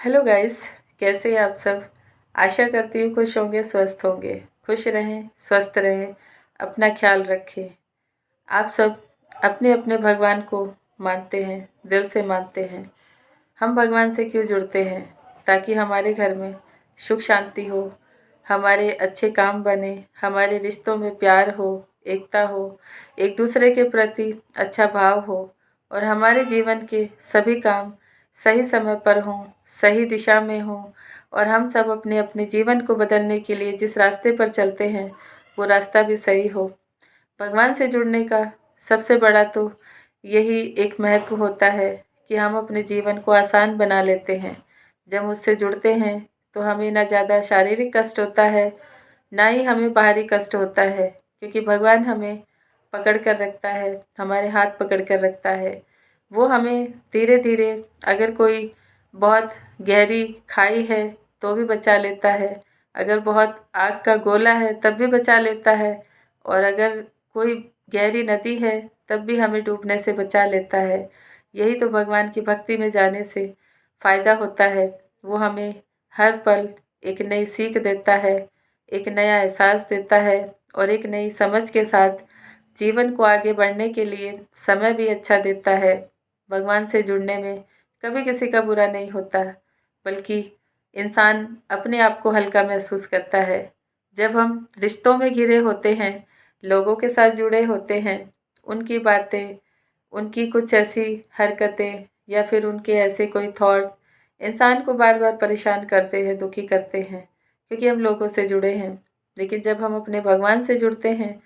Hello guys. कैसे हैं आप सब। आशा करती हूँ खुश होंगे, स्वस्थ होंगे। खुश रहें, स्वस्थ रहें, अपना ख्याल रखें। आप सब अपने अपने भगवान को मानते हैं, दिल से मानते हैं। हम भगवान से क्यों जुड़ते हैं? ताकि हमारे घर में सुख शांति हो, हमारे अच्छे काम बने, हमारे रिश्तों में प्यार हो, एकता हो, एक दूसरे के प्रति अच्छा भाव हो, और हमारे जीवन के सभी काम सही समय पर हों, सही दिशा में हों, और हम सब अपने अपने जीवन को बदलने के लिए जिस रास्ते पर चलते हैं वो रास्ता भी सही हो। भगवान से जुड़ने का सबसे बड़ा तो यही एक महत्व होता है कि हम अपने जीवन को आसान बना लेते हैं। जब उससे जुड़ते हैं तो हमें ना ज़्यादा शारीरिक कष्ट होता है, ना ही हमें बाहरी कष्ट होता है, क्योंकि भगवान हमें पकड़ कर रखता है, हमारे हाथ पकड़ कर रखता है। वो हमें धीरे धीरे, अगर कोई बहुत गहरी खाई है तो भी बचा लेता है, अगर बहुत आग का गोला है तब भी बचा लेता है, और अगर कोई गहरी नदी है तब भी हमें डूबने से बचा लेता है। यही तो भगवान की भक्ति में जाने से फ़ायदा होता है। वो हमें हर पल एक नई सीख देता है, एक नया एहसास देता है, और एक नई समझ के साथ जीवन को आगे बढ़ने के लिए समय भी अच्छा देता है। भगवान से जुड़ने में कभी किसी का बुरा नहीं होता, बल्कि इंसान अपने आप को हल्का महसूस करता है। जब हम रिश्तों में घिरे होते हैं, लोगों के साथ जुड़े होते हैं, उनकी बातें, उनकी कुछ ऐसी हरकतें या फिर उनके ऐसे कोई थॉट इंसान को बार बार परेशान करते हैं, दुखी करते हैं, क्योंकि हम लोगों से जुड़े हैं। लेकिन जब हम अपने भगवान से जुड़ते हैं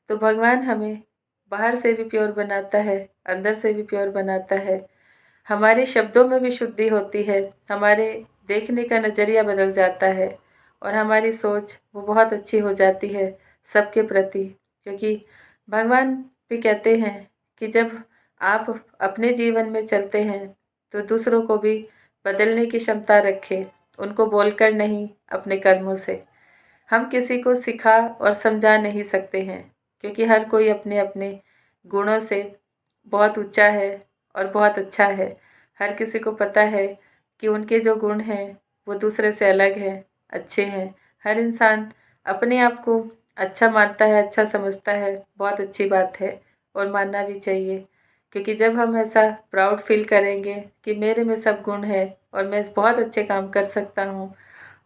तो भगवान हमें बाहर से भी प्योर बनाता है, अंदर से भी प्योर बनाता है। हमारे शब्दों में भी शुद्धि होती है, हमारे देखने का नज़रिया बदल जाता है, और हमारी सोच वो बहुत अच्छी हो जाती है सबके प्रति। क्योंकि भगवान भी कहते हैं कि जब आप अपने जीवन में चलते हैं तो दूसरों को भी बदलने की क्षमता रखें, उनको बोलकर नहीं, अपने कर्मों से। हम किसी को सिखा और समझा नहीं सकते हैं, क्योंकि हर कोई अपने अपने गुणों से बहुत ऊंचा है और बहुत अच्छा है। हर किसी को पता है कि उनके जो गुण हैं वो दूसरे से अलग हैं, अच्छे हैं। हर इंसान अपने आप को अच्छा मानता है, अच्छा समझता है, बहुत अच्छी बात है, और मानना भी चाहिए। क्योंकि जब हम ऐसा प्राउड फील करेंगे कि मेरे में सब गुण है और मैं बहुत अच्छे काम कर सकता हूँ,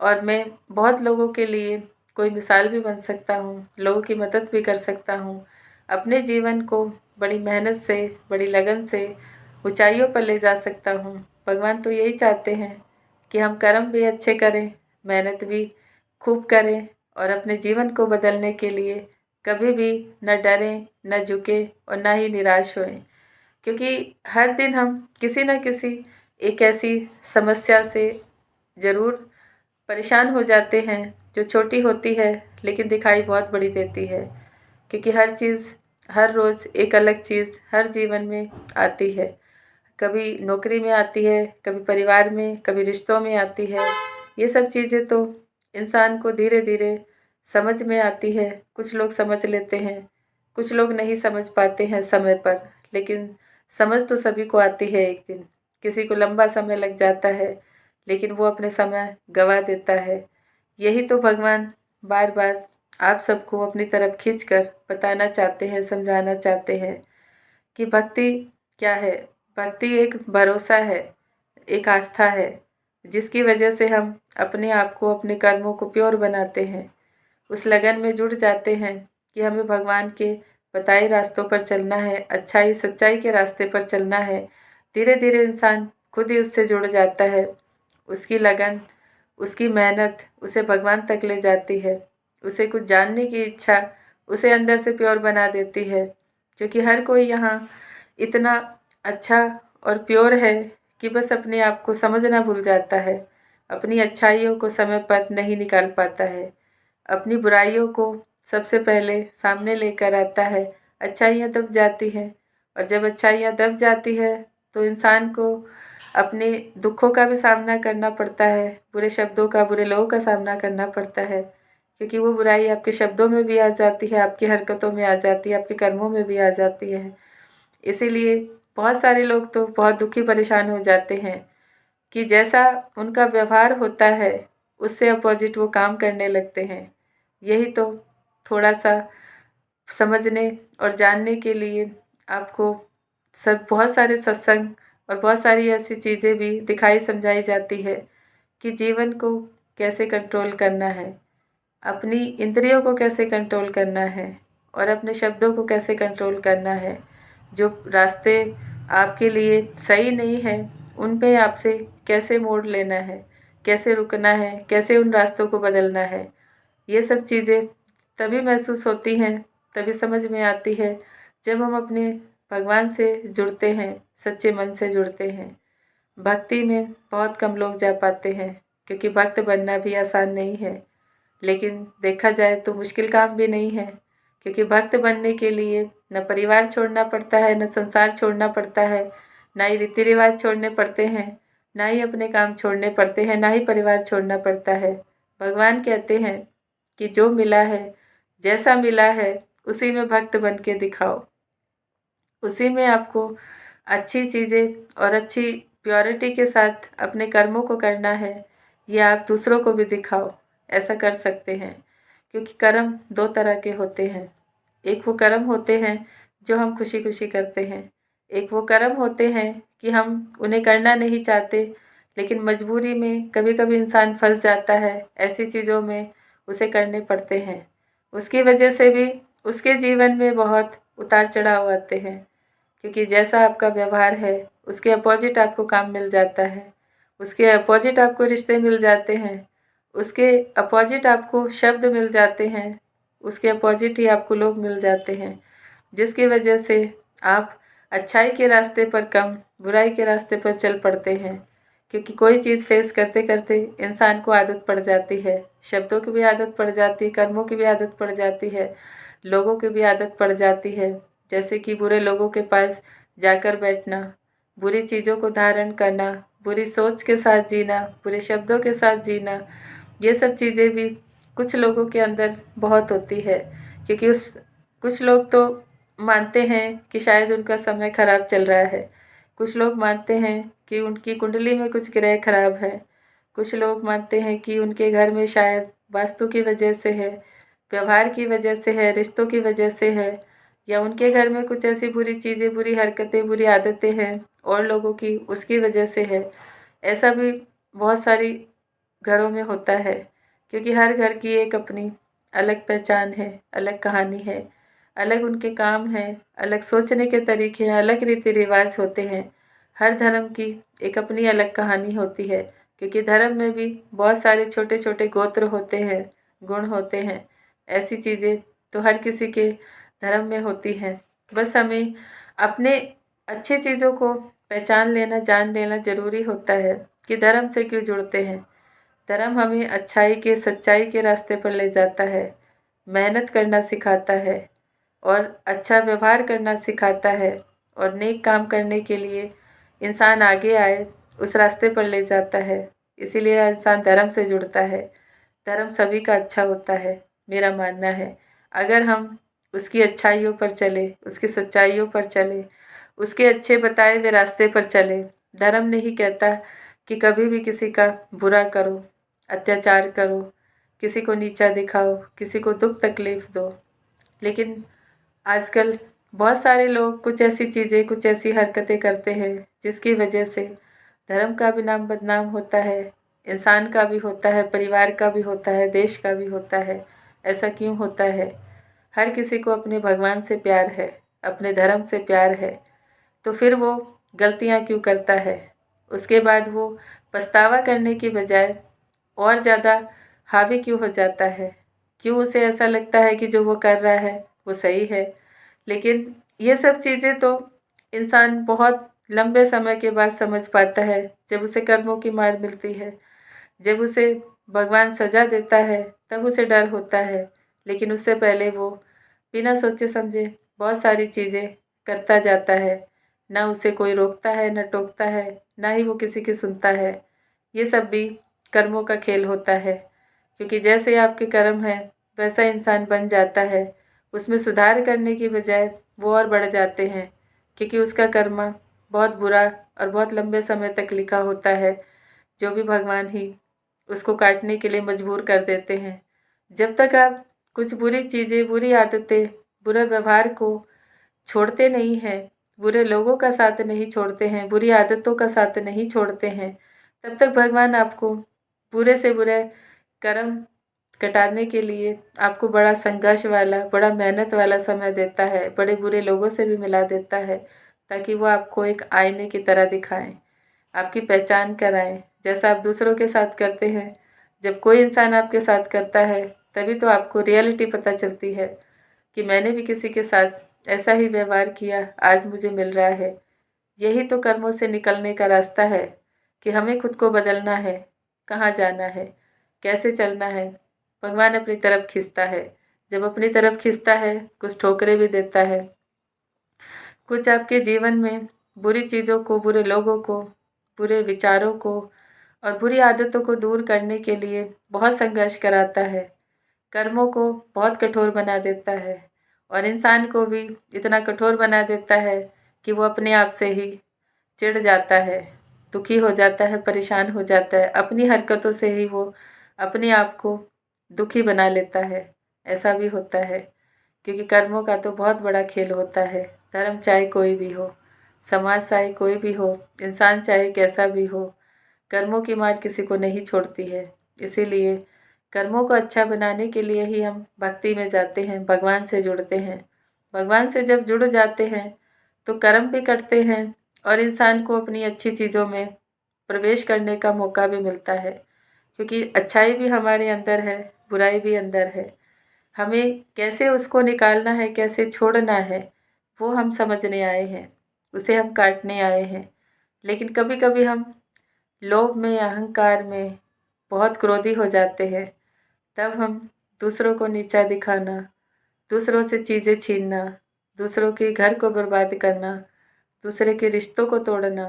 और मैं बहुत लोगों के लिए कोई मिसाल भी बन सकता हूँ, लोगों की मदद भी कर सकता हूँ, अपने जीवन को बड़ी मेहनत से, बड़ी लगन से ऊंचाइयों पर ले जा सकता हूँ। भगवान तो यही चाहते हैं कि हम कर्म भी अच्छे करें, मेहनत भी खूब करें, और अपने जीवन को बदलने के लिए कभी भी न डरें, न झुकें, और न ही निराश होएं। क्योंकि हर दिन हम किसी न किसी एक ऐसी समस्या से ज़रूर परेशान हो जाते हैं जो छोटी होती है लेकिन दिखाई बहुत बड़ी देती है। क्योंकि हर चीज़, हर रोज़ एक अलग चीज़ हर जीवन में आती है। कभी नौकरी में आती है, कभी परिवार में, कभी रिश्तों में आती है। ये सब चीज़ें तो इंसान को धीरे धीरे समझ में आती है। कुछ लोग समझ लेते हैं, कुछ लोग नहीं समझ पाते हैं समय पर, लेकिन समझ तो सभी को आती है एक दिन। किसी को लंबा समय लग जाता है, लेकिन वो अपने समय गंवा देता है। यही तो भगवान बार बार आप सबको अपनी तरफ खींचकर बताना चाहते हैं, समझाना चाहते हैं कि भक्ति क्या है। भक्ति एक भरोसा है, एक आस्था है, जिसकी वजह से हम अपने आप को, अपने कर्मों को प्योर बनाते हैं। उस लगन में जुड़ जाते हैं कि हमें भगवान के बताए रास्तों पर चलना है, अच्छाई सच्चाई के रास्ते पर चलना है। धीरे धीरे इंसान खुद ही उससे जुड़ जाता है। उसकी लगन, उसकी मेहनत उसे भगवान तक ले जाती है। उसे कुछ जानने की इच्छा उसे अंदर से प्योर बना देती है। क्योंकि हर कोई यहाँ इतना अच्छा और प्योर है कि बस अपने आप को समझना भूल जाता है, अपनी अच्छाइयों को समय पर नहीं निकाल पाता है, अपनी बुराइयों को सबसे पहले सामने लेकर आता है। अच्छाइयाँ दब जाती हैं, और जब अच्छाइयाँ दब जाती है तो इंसान को अपने दुखों का भी सामना करना पड़ता है, बुरे शब्दों का, बुरे लोगों का सामना करना पड़ता है। क्योंकि वो बुराई आपके शब्दों में भी आ जाती है, आपकी हरकतों में आ जाती है, आपके कर्मों में भी आ जाती है। इसीलिए बहुत सारे लोग तो बहुत दुखी परेशान हो जाते हैं। कि जैसा उनका व्यवहार होता है उससे अपोजिट वो काम करने लगते हैं। यही तो थोड़ा-सा समझने और जानने के लिए आपको सब बहुत सारे सत्संग और बहुत सारी ऐसी चीज़ें भी दिखाई समझाई जाती है कि जीवन को कैसे कंट्रोल करना है, अपनी इंद्रियों को कैसे कंट्रोल करना है और अपने शब्दों को कैसे कंट्रोल करना है। जो रास्ते आपके लिए सही नहीं है, उन पे आपसे कैसे मोड़ लेना है, कैसे रुकना है, कैसे उन रास्तों को बदलना है। ये सब चीज़ें तभी महसूस होती हैं, तभी समझ में आती है जब हम अपने भगवान से जुड़ते हैं, सच्चे मन से जुड़ते हैं। भक्ति में बहुत कम लोग जा पाते हैं क्योंकि भक्त बनना भी आसान नहीं है। लेकिन देखा जाए तो मुश्किल काम भी नहीं है क्योंकि भक्त बनने के लिए न परिवार छोड़ना पड़ता है, न संसार छोड़ना पड़ता है, ना ही रीति रिवाज छोड़ने पड़ते हैं, ना ही अपने काम छोड़ने पड़ते हैं, ना ही परिवार छोड़ना पड़ता है। भगवान कहते हैं कि जो मिला है, जैसा मिला है, उसी में भक्त बन के दिखाओ। उसी में आपको अच्छी चीज़ें और अच्छी प्योरिटी के साथ अपने कर्मों को करना है, या आप दूसरों को भी दिखाओ, ऐसा कर सकते हैं। क्योंकि कर्म दो तरह के होते हैं। एक वो कर्म होते हैं जो हम खुशी खुशी करते हैं, एक वो कर्म होते हैं कि हम उन्हें करना नहीं चाहते, लेकिन मजबूरी में कभी कभी इंसान फंस जाता है, ऐसी चीज़ों में उसे करने पड़ते हैं। उसकी वजह से भी उसके जीवन में बहुत उतार चढ़ाव आते हैं, क्योंकि जैसा आपका व्यवहार है उसके अपोजिट आपको काम मिल जाता है, उसके अपोजिट आपको रिश्ते मिल जाते हैं, उसके अपोजिट आपको शब्द मिल जाते हैं, उसके अपोजिट ही आपको लोग मिल जाते हैं, जिसकी वजह से आप अच्छाई के रास्ते पर कम बुराई के रास्ते पर चल पड़ते हैं। क्योंकि कोई चीज़ फेस करते करते इंसान को आदत पड़ जाती है, शब्दों की भी आदत पड़ जाती है, कर्मों की भी आदत पड़ जाती है, लोगों की भी आदत पड़ जाती है। जैसे कि बुरे लोगों के पास जाकर बैठना, बुरी चीज़ों को धारण करना, बुरी सोच के साथ जीना, बुरे शब्दों के साथ जीना, ये सब चीज़ें भी कुछ लोगों के अंदर बहुत होती है। क्योंकि उस कुछ लोग तो मानते हैं कि शायद उनका समय खराब चल रहा है, कुछ लोग मानते हैं कि उनकी कुंडली में कुछ ग्रह खराब है, कुछ लोग मानते हैं कि उनके घर में शायद वास्तु की वजह से है, व्यवहार की वजह से है, रिश्तों की वजह से है, या उनके घर में कुछ ऐसी बुरी चीज़ें, बुरी हरकतें, बुरी आदतें हैं और लोगों की, उसकी वजह से है। ऐसा भी बहुत सारी घरों में होता है, क्योंकि हर घर की एक अपनी अलग पहचान है, अलग कहानी है, अलग उनके काम हैं, अलग सोचने के तरीके हैं, अलग रीति रिवाज होते हैं। हर धर्म की एक अपनी अलग कहानी होती है, क्योंकि धर्म में भी बहुत सारे छोटे छोटे गोत्र होते हैं, गुण होते हैं। ऐसी चीज़ें तो हर किसी के धर्म में होती हैं। बस हमें अपने अच्छी चीज़ों को पहचान लेना, जान लेना ज़रूरी होता है कि धर्म से क्यों जुड़ते हैं। धर्म हमें अच्छाई के, सच्चाई के रास्ते पर ले जाता है, मेहनत करना सिखाता है और अच्छा व्यवहार करना सिखाता है, और नेक काम करने के लिए इंसान आगे आए उस रास्ते पर ले जाता है। इसीलिए इंसान धर्म से जुड़ता है। धर्म सभी का अच्छा होता है, मेरा मानना है। अगर हम उसकी अच्छाइयों पर चले, उसकी सच्चाइयों पर चले, उसके अच्छे बताए हुए रास्ते पर चले। धर्म नहीं कहता कि कभी भी किसी का बुरा करो, अत्याचार करो, किसी को नीचा दिखाओ, किसी को दुख तकलीफ दो। लेकिन आजकल बहुत सारे लोग कुछ ऐसी चीज़ें, कुछ ऐसी हरकतें करते हैं जिसकी वजह से धर्म का भी नाम बदनाम होता है, इंसान का भी होता है, परिवार का भी होता है, देश का भी होता है। ऐसा क्यों होता है? हर किसी को अपने भगवान से प्यार है, अपने धर्म से प्यार है, तो फिर वो गलतियाँ क्यों करता है? उसके बाद वो पछतावा करने की बजाय और ज़्यादा हावी क्यों हो जाता है? क्यों उसे ऐसा लगता है कि जो वो कर रहा है वो सही है? लेकिन ये सब चीज़ें तो इंसान बहुत लंबे समय के बाद समझ पाता है, जब उसे कर्मों की मार मिलती है, जब उसे भगवान सज़ा देता है, तब उसे डर होता है। लेकिन उससे पहले वो बिना सोचे समझे बहुत सारी चीज़ें करता जाता है। ना उसे कोई रोकता है, ना टोकता है, ना ही वो किसी की सुनता है। ये सब भी कर्मों का खेल होता है, क्योंकि जैसे आपके कर्म हैं वैसा इंसान बन जाता है। उसमें सुधार करने की बजाय वो और बढ़ जाते हैं, क्योंकि उसका कर्म बहुत बुरा और बहुत लंबे समय तक लिखा होता है। जो भी भगवान ही उसको काटने के लिए मजबूर कर देते हैं। जब तक आप कुछ बुरी चीज़ें, बुरी आदतें, बुरा व्यवहार को छोड़ते नहीं हैं, बुरे लोगों का साथ नहीं छोड़ते हैं, बुरी आदतों का साथ नहीं छोड़ते हैं, तब तक भगवान आपको बुरे से बुरे कर्म कटाने के लिए आपको बड़ा संघर्ष वाला, बड़ा मेहनत वाला समय देता है, बड़े बुरे लोगों से भी मिला देता है, ताकि वो आपको एक आईने की तरह दिखाएं, आपकी पहचान कराएं। जैसा आप दूसरों के साथ करते हैं, जब कोई इंसान आपके साथ करता है, तभी तो आपको रियलिटी पता चलती है कि मैंने भी किसी के साथ ऐसा ही व्यवहार किया, आज मुझे मिल रहा है। यही तो कर्मों से निकलने का रास्ता है कि हमें खुद को बदलना है, कहाँ जाना है, कैसे चलना है। भगवान अपनी तरफ खींचता है, जब अपनी तरफ खींचता है कुछ ठोकरें भी देता है, कुछ आपके जीवन में बुरी चीज़ों को, बुरे लोगों को, बुरे विचारों को और बुरी आदतों को दूर करने के लिए बहुत संघर्ष कराता है, कर्मों को बहुत कठोर बना देता है और इंसान को भी इतना कठोर बना देता है कि वो अपने आप से ही चिढ़ जाता है, दुखी हो जाता है, परेशान हो जाता है, अपनी हरकतों से ही वो अपने आप को दुखी बना लेता है। ऐसा भी होता है, क्योंकि कर्मों का तो बहुत बड़ा खेल होता है। धर्म चाहे कोई भी हो, समाज चाहे कोई भी हो, इंसान चाहे कैसा भी हो, कर्मों की मार किसी को नहीं छोड़ती है। इसीलिए कर्मों को अच्छा बनाने के लिए ही हम भक्ति में जाते हैं, भगवान से जुड़ते हैं। भगवान से जब जुड़ जाते हैं तो कर्म भी कटते हैं और इंसान को अपनी अच्छी चीज़ों में प्रवेश करने का मौका भी मिलता है, क्योंकि अच्छाई भी हमारे अंदर है, बुराई भी अंदर है। हमें कैसे उसको निकालना है, कैसे छोड़ना है, वो हम समझने आए हैं, उसे हम काटने आए हैं। लेकिन कभी कभी हम लोभ में, अहंकार में बहुत क्रोधी हो जाते हैं, तब हम दूसरों को नीचा दिखाना, दूसरों से चीज़ें छीनना, दूसरों के घर को बर्बाद करना, दूसरे के रिश्तों को तोड़ना,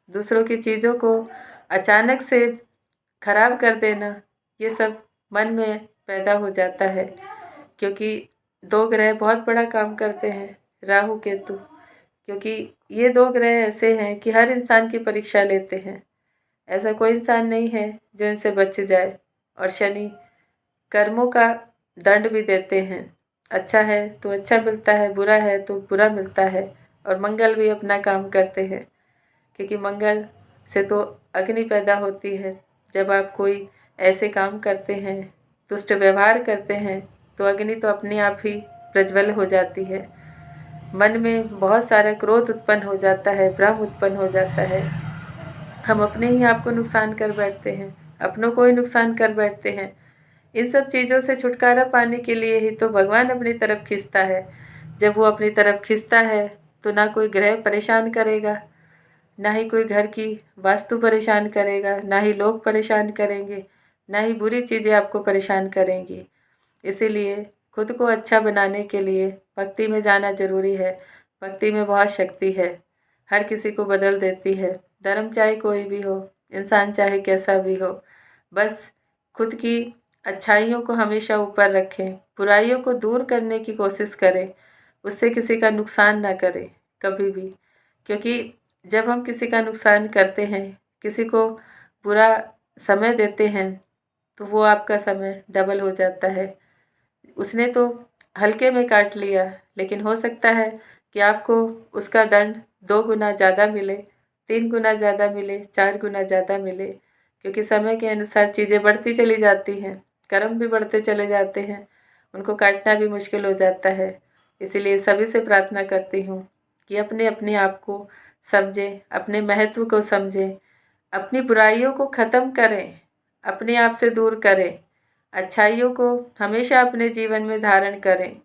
दूसरों की चीज़ों को अचानक से खराब कर देना, ये सब मन में पैदा हो जाता है। क्योंकि दो ग्रह बहुत बड़ा काम करते हैं, राहु केतु, क्योंकि ये दो ग्रह ऐसे हैं कि हर इंसान की परीक्षा लेते हैं। ऐसा कोई इंसान नहीं है जो इनसे बच जाए। और शनि कर्मों का दंड भी देते हैं, अच्छा है तो अच्छा मिलता है, बुरा है तो बुरा मिलता है। और मंगल भी अपना काम करते हैं, क्योंकि मंगल से तो अग्नि पैदा होती है। जब आप कोई ऐसे काम करते हैं, दुष्ट व्यवहार करते हैं, तो अग्नि तो अपने आप ही प्रज्वल हो जाती है, मन में बहुत सारा क्रोध उत्पन्न हो जाता है, भ्रम उत्पन्न हो जाता है, हम अपने ही आप को नुकसान कर बैठते हैं, अपनों को ही नुकसान कर बैठते हैं। इन सब चीज़ों से छुटकारा पाने के लिए ही तो भगवान अपनी तरफ खींचता है। जब वो अपनी तरफ खींचता है तो ना कोई ग्रह परेशान करेगा, ना ही कोई घर की वास्तु परेशान करेगा, ना ही लोग परेशान करेंगे, ना ही बुरी चीज़ें आपको परेशान करेंगी। इसीलिए खुद को अच्छा बनाने के लिए भक्ति में जाना ज़रूरी है। भक्ति में बहुत शक्ति है, हर किसी को बदल देती है। धर्म चाहे कोई भी हो, इंसान चाहे कैसा भी हो, बस खुद की अच्छाइयों को हमेशा ऊपर रखें, बुराइयों को दूर करने की कोशिश करें, उससे किसी का नुकसान ना करें कभी भी। क्योंकि जब हम किसी का नुकसान करते हैं, किसी को बुरा समय देते हैं, तो वो आपका समय डबल हो जाता है। उसने तो हल्के में काट लिया, लेकिन हो सकता है कि आपको उसका दंड 2 गुना ज़्यादा मिले, 3 गुना ज़्यादा मिले, 4 गुना ज़्यादा मिले, क्योंकि समय के अनुसार चीज़ें बढ़ती चली जाती हैं, कर्म भी बढ़ते चले जाते हैं, उनको काटना भी मुश्किल हो जाता है। इसीलिए सभी से प्रार्थना करती हूँ कि अपने अपने आप को समझें, अपने महत्व को समझें, अपनी बुराइयों को ख़त्म करें, अपने आप से दूर करें, अच्छाइयों को हमेशा अपने जीवन में धारण करें,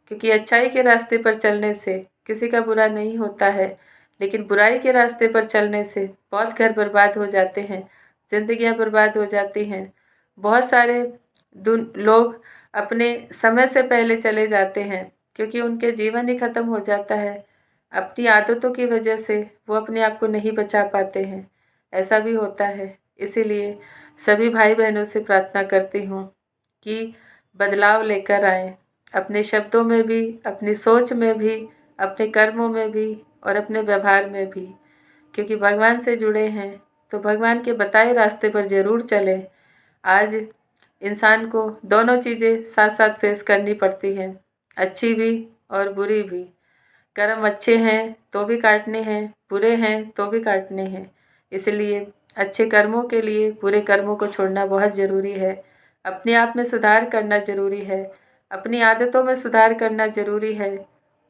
क्योंकि अच्छाई के रास्ते पर चलने से किसी का बुरा नहीं होता है, लेकिन बुराई के रास्ते पर चलने से बहुत घर बर्बाद हो जाते हैं, ज़िंदगियां बर्बाद हो जाती हैं। बहुत सारे लोग अपने समय से पहले चले जाते हैं, क्योंकि उनके जीवन ही ख़त्म हो जाता है। अपनी आदतों की वजह से वो अपने आप को नहीं बचा पाते हैं, ऐसा भी होता है। इसीलिए सभी भाई बहनों से प्रार्थना करती हूँ कि बदलाव लेकर आएं, अपने शब्दों में भी, अपनी सोच में भी, अपने कर्मों में भी और अपने व्यवहार में भी, क्योंकि भगवान से जुड़े हैं तो भगवान के बताए रास्ते पर ज़रूर चलें। आज इंसान को दोनों चीज़ें साथ साथ फेस करनी पड़ती हैं, अच्छी भी और बुरी भी। कर्म अच्छे हैं तो भी काटने हैं, बुरे हैं तो भी काटने हैं। इसलिए अच्छे कर्मों के लिए बुरे कर्मों को छोड़ना बहुत ज़रूरी है। अपने आप में सुधार करना ज़रूरी है, अपनी आदतों में सुधार करना ज़रूरी है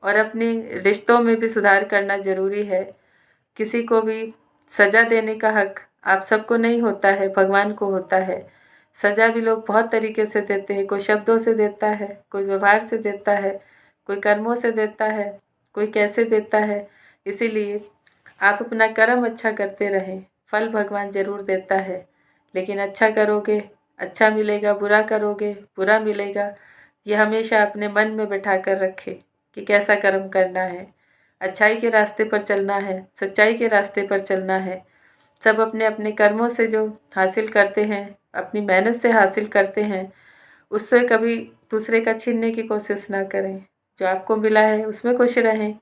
और अपने रिश्तों में भी सुधार करना ज़रूरी है। किसी को भी सज़ा देने का हक आप सबको नहीं होता है, भगवान को होता है। सज़ा भी लोग बहुत तरीके से देते हैं, कोई शब्दों से देता है, कोई व्यवहार से देता है, कोई कर्मों से देता है, कोई कैसे देता है। इसीलिए आप अपना कर्म अच्छा करते रहें, फल भगवान ज़रूर देता है। लेकिन अच्छा करोगे अच्छा मिलेगा, बुरा करोगे बुरा मिलेगा। ये हमेशा अपने मन में बैठा कर रखें कि कैसा कर्म करना है, अच्छाई के रास्ते पर चलना है, सच्चाई के रास्ते पर चलना है। सब अपने अपने कर्मों से जो हासिल करते हैं, अपनी मेहनत से हासिल करते हैं, उससे कभी दूसरे का छीनने की कोशिश ना करें। जो आपको मिला है उसमें खुश रहें,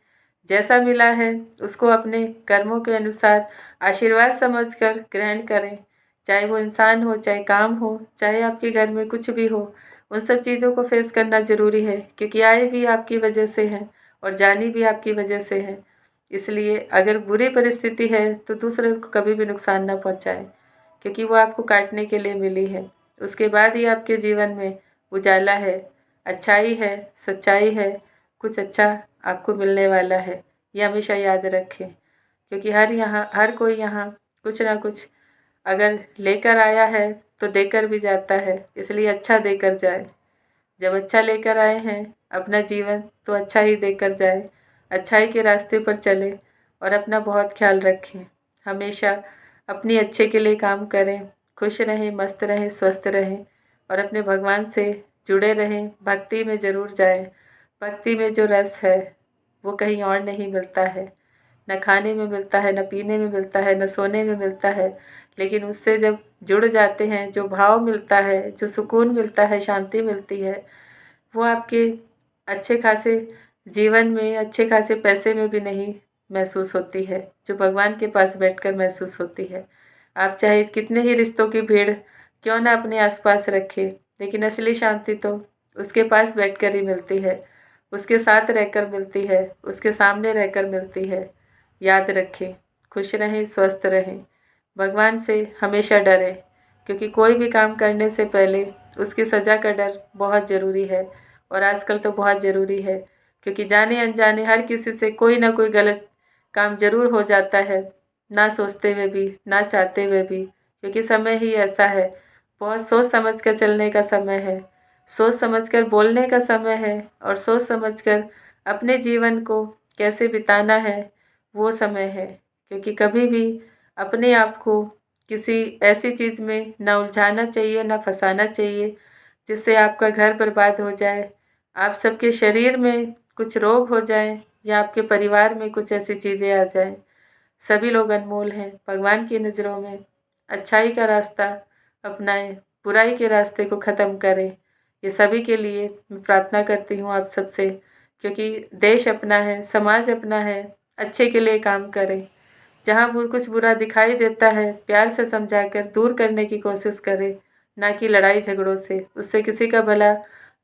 जैसा मिला है उसको अपने कर्मों के अनुसार आशीर्वाद समझकर ग्रहण करें। चाहे वो इंसान हो, चाहे काम हो, चाहे आपके घर में कुछ भी हो, उन सब चीज़ों को फेस करना ज़रूरी है, क्योंकि आए भी आपकी वजह से हैं और जानी भी आपकी वजह से है। इसलिए अगर बुरी परिस्थिति है तो दूसरे को कभी भी नुकसान ना पहुंचाएं, क्योंकि वो आपको काटने के लिए मिली है। उसके बाद ही आपके जीवन में उजाला है, अच्छाई है, सच्चाई है, कुछ अच्छा आपको मिलने वाला है। ये हमेशा याद रखें, क्योंकि हर कोई यहाँ कुछ ना कुछ अगर लेकर आया है तो देकर भी जाता है। इसलिए अच्छा देकर जाए। जब अच्छा लेकर आए हैं अपना जीवन तो अच्छा ही देकर जाए, अच्छाई के रास्ते पर चले और अपना बहुत ख्याल रखें। हमेशा अपनी अच्छे के लिए काम करें, खुश रहें, मस्त रहें, स्वस्थ रहें और अपने भगवान से जुड़े रहें। भक्ति में ज़रूर जाएं। भक्ति में जो रस है वो कहीं और नहीं मिलता है, न खाने में मिलता है, न पीने में मिलता है, न सोने में मिलता है। लेकिन उससे जब जुड़ जाते हैं, जो भाव मिलता है, जो सुकून मिलता है, शांति मिलती है, वो आपके अच्छे खासे जीवन में, अच्छे खासे पैसे में भी नहीं महसूस होती है, जो भगवान के पास बैठकर महसूस होती है। आप चाहे कितने ही रिश्तों की भीड़ क्यों ना अपने आसपास रखें, लेकिन असली शांति तो उसके पास बैठकर ही मिलती है, उसके साथ रहकर मिलती है, उसके सामने रहकर मिलती है। याद रखें, खुश रहें, स्वस्थ रहें, भगवान से हमेशा डरें, क्योंकि कोई भी काम करने से पहले उसकी सज़ा का डर बहुत ज़रूरी है और आजकल तो बहुत ज़रूरी है, क्योंकि जाने अनजाने हर किसी से कोई ना कोई गलत काम ज़रूर हो जाता है, ना सोचते हुए भी, ना चाहते हुए भी, क्योंकि समय ही ऐसा है। बहुत सोच समझ कर चलने का समय है, सोच समझ कर बोलने का समय है और सोच समझ कर अपने जीवन को कैसे बिताना है वो समय है। क्योंकि कभी भी अपने आप को किसी ऐसी चीज़ में ना उलझाना चाहिए, ना फंसाना चाहिए जिससे आपका घर बर्बाद हो जाए, आप सबके शरीर में कुछ रोग हो जाए या आपके परिवार में कुछ ऐसी चीज़ें आ जाएं। सभी लोग अनमोल हैं भगवान की नज़रों में। अच्छाई का रास्ता अपनाएं, बुराई के रास्ते को ख़त्म करें। ये सभी के लिए मैं प्रार्थना करती हूँ आप सबसे, क्योंकि देश अपना है, समाज अपना है, अच्छे के लिए काम करें। जहाँ कुछ बुरा दिखाई देता है, प्यार से समझाकर दूर करने की कोशिश करें, ना कि लड़ाई झगड़ों से। उससे किसी का भला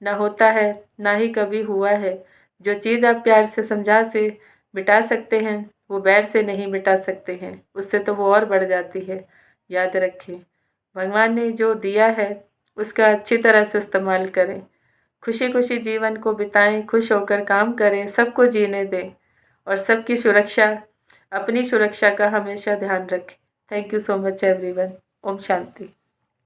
ना होता है, ना ही कभी हुआ है। जो चीज़ आप प्यार से समझा से मिटा सकते हैं, वो बैर से नहीं मिटा सकते हैं, उससे तो वो और बढ़ जाती है। याद रखें, भगवान ने जो दिया है उसका अच्छी तरह से इस्तेमाल करें, खुशी खुशी जीवन को बिताएं, खुश होकर काम करें, सबको जीने दें और सबकी सुरक्षा, अपनी सुरक्षा का हमेशा ध्यान रखें। Thank you so much everyone. ओम शांति।